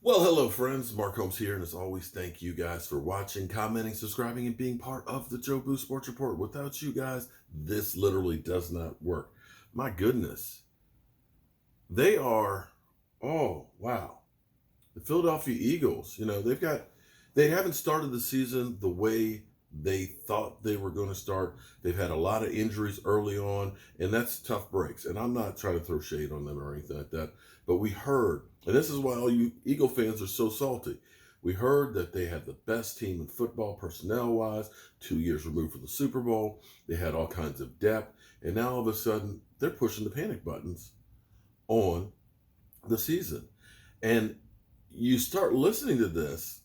Well, hello, friends. Mark Holmes here, and as always, thank you guys for watching, commenting, subscribing, and being part of the Joe Boo Sports Report. Without you guys, this literally does not work. My goodness. They are, oh, wow. The Philadelphia Eagles, they haven't started the season the way they thought they were going to start. They've had a lot of injuries early on, and that's tough breaks. And I'm not trying to throw shade on them or anything like that, but we heard, and this is why all you Eagle fans are so salty. We heard that they had the best team in football personnel-wise, 2 years removed from the Super Bowl. They had all kinds of depth, and now all of a sudden, they're pushing the panic buttons on the season. And you start listening to this,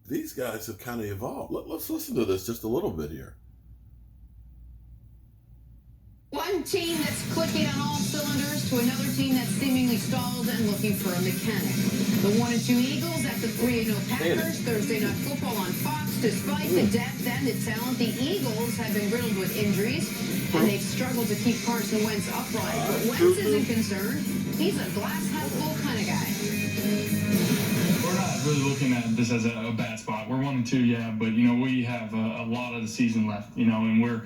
these guys have kind of evolved. Let's listen to this just a little bit here. One team that's clicking on all cylinders to another team that's seemingly stalled and looking for a mechanic. The 1-2 Eagles at the 3-0 Packers. Thursday Night Football on Fox. Despite the depth and the talent, the Eagles have been riddled with injuries, and they've struggled to keep Carson Wentz upright. But Wentz isn't concerned. He's a glass half full kind of guy. We're not really looking at this as a bad spot. We're 1-2, yeah, but we have a lot of the season left, and we're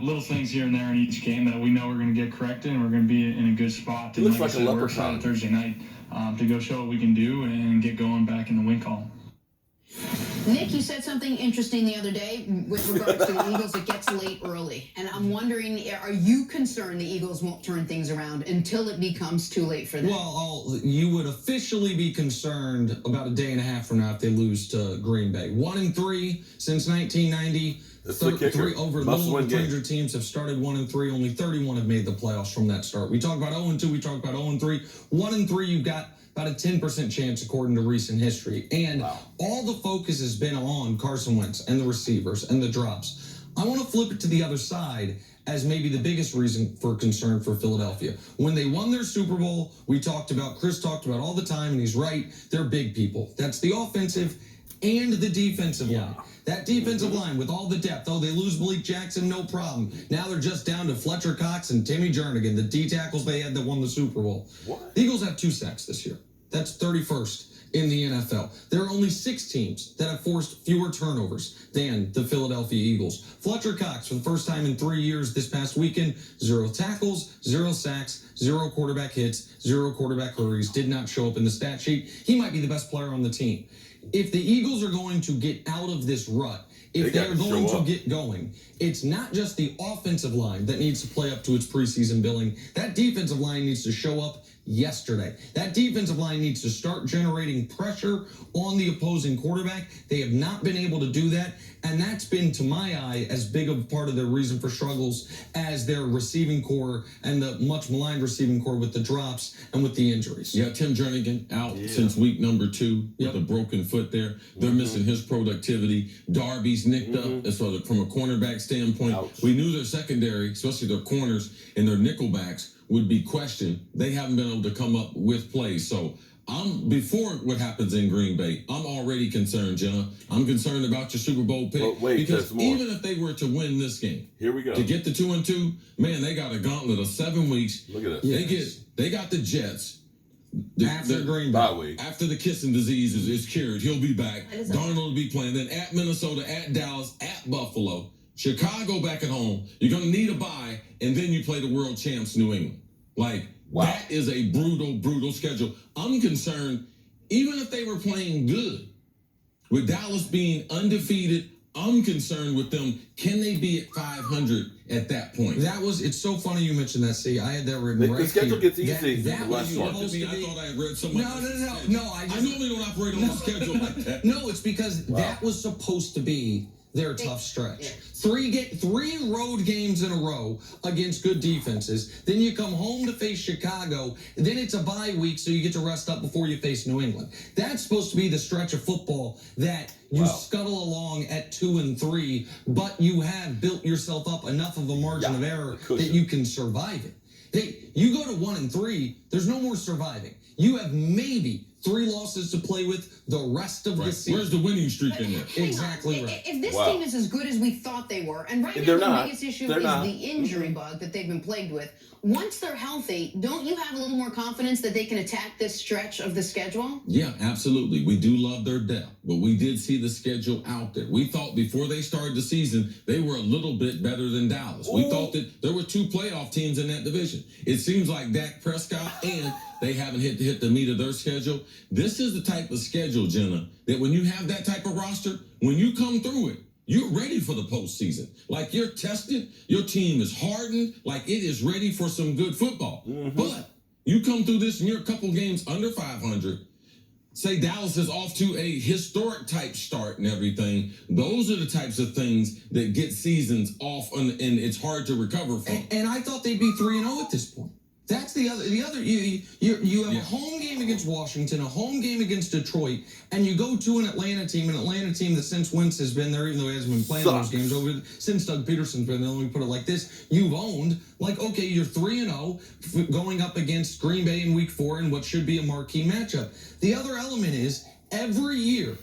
little things here and there in each game that we know we're going to get corrected, and we're going to be in a good spot. It looks like a leprechaun. We're excited Thursday night to go show what we can do and get going back in the win column. Nick, you said something interesting the other day with regards to the Eagles. It gets late early. And I'm wondering, are you concerned the Eagles won't turn things around until it becomes too late for them? Well, you would officially be concerned about a day and a half from now if they lose to Green Bay. 1-3 since 1990. Three over a little over 300 teams have started 1-3. Only 31 have made the playoffs from that start. We talk about 0-2. We talk about 0-3. 1-3, you've got about a 10% chance according to recent history. And all the focus has been on Carson Wentz and the receivers and the drops. I want to flip it to the other side as maybe the biggest reason for concern for Philadelphia. When they won their Super Bowl, Chris talked about all the time, and he's right, they're big people. That's the offensive and the defensive line. That defensive line with all the depth. Oh, they lose Malik Jackson, no problem. Now they're just down to Fletcher Cox and Timmy Jernigan, the D tackles they had that won the Super Bowl. What? The Eagles have 2 sacks this year. That's 31st in the NFL. There are only 6 teams that have forced fewer turnovers than the Philadelphia Eagles. Fletcher Cox, for the first time in 3 years this past weekend, 0 tackles, 0 sacks, 0 quarterback hits, 0 quarterback hurries, did not show up in the stat sheet. He might be the best player on the team. If the Eagles are going to get out of this rut, if they're going to get going, it's not just the offensive line that needs to play up to its preseason billing. That defensive line needs to show up yesterday. That defensive line needs to start generating pressure on the opposing quarterback. They have not been able to do that, and that's been, to my eye, as big of a part of their reason for struggles as their receiving core and the much maligned receiving core with the drops and with the injuries. Yeah, Tim Jernigan out since week number 2 with a broken foot there. They're missing his productivity. Darby's nicked up so from a cornerback standpoint. We knew their secondary, especially their corners and their nickelbacks, would be questioned. They haven't been able to come up with plays. So before what happens in Green Bay, I'm already concerned, Jenna. I'm concerned about your Super Bowl pick. But wait, because even if they were to win this game, here we go. To get the 2-2, man, they got a gauntlet of 7 weeks. Look at this. They got the Jets. After Green Bay. After the kissing disease is cured, he'll be back. Darnold will be playing. Then at Minnesota, at Dallas, at Buffalo, Chicago back at home. You're going to need a bye, and then you play the world champs, New England. That is a brutal, brutal schedule. I'm concerned, even if they were playing good, with Dallas being undefeated, I'm concerned with them. Can they be at 500 at that point? It's so funny you mentioned that. See, I had that written right here. The schedule gets easy. That was supposed to be. I thought I had read something. No. I normally don't operate on a schedule like that. No, it's because that was supposed to be their tough stretch. 3 road games in a row against good defenses. Then you come home to face Chicago. Then it's a bye week, so you get to rest up before you face New England. That's supposed to be the stretch of football that you scuttle along at 2-3, but you have built yourself up enough of a margin of error that you can survive it. You go to 1-3, there's no more surviving. You have maybe 3 losses to play with the rest of the season. Where's the winning streak in there? Hang on. Exactly right. If this Wow. team is as good as we thought they were, and right now They're the not. biggest issue They're is not. the injury bug that they've been plagued with, once they're healthy, don't you have a little more confidence that they can attack this stretch of the schedule? Yeah, absolutely. We do love their depth, but we did see the schedule out there. We thought before they started the season, they were a little bit better than Dallas. We thought that there were 2 playoff teams in that division. It seems like Dak Prescott and they haven't hit the meat of their schedule. This is the type of schedule, Jenna, that when you have that type of roster, when you come through it, you're ready for the postseason. Like you're tested, your team is hardened, like it is ready for some good football. But you come through this and you're a couple games under 500. Say Dallas is off to a historic type start and everything. Those are the types of things that get seasons off and it's hard to recover from. And I thought they'd be 3-0 at this point. That's the other. You have a home game against Washington, a home game against Detroit, and you go to an Atlanta team that since Wentz has been there, even though he hasn't been playing those games since Doug Peterson's been there. Let me put it like this: you've owned, like, okay, you're 3-0 going up against Green Bay in Week 4 in what should be a marquee matchup. The other element is every year.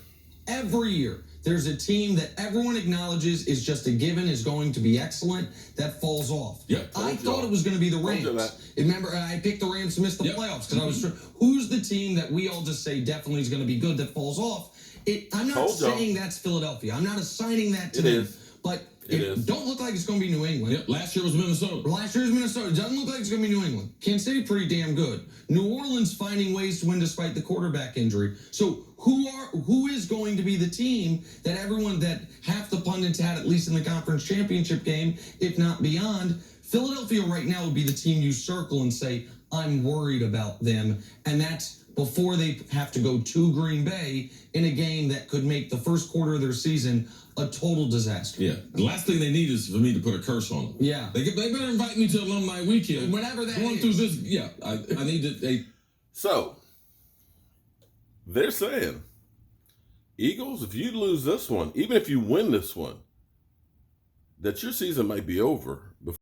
There's a team that everyone acknowledges is just a given, is going to be excellent, that falls off. Yep. I thought it was going to be the Told you Rams. that. Remember, I picked the Rams to miss the playoffs because I was sure. Who's the team that we all just say definitely is going to be good that falls off? I'm not Told y'all. saying that's Philadelphia. I'm not assigning that to It them. is. But It is. don't look like it's going to be New England. Yep, last year was Minnesota. Last year's Minnesota. It doesn't look like it's going to be New England. Kansas City, pretty damn good. New Orleans finding ways to win despite the quarterback injury. So who is going to be the team that half the pundits had, at least in the conference championship game, if not beyond? Philadelphia right now would be the team you circle and say, I'm worried about them. And that's before they have to go to Green Bay in a game that could make the first quarter of their season a total disaster. Yeah. The last thing they need is for me to put a curse on them. Yeah. They better invite me to alumni weekend. Whenever that Going is. through this, yeah. I need to. So, they're saying, Eagles, if you lose this one, even if you win this one, that your season might be over before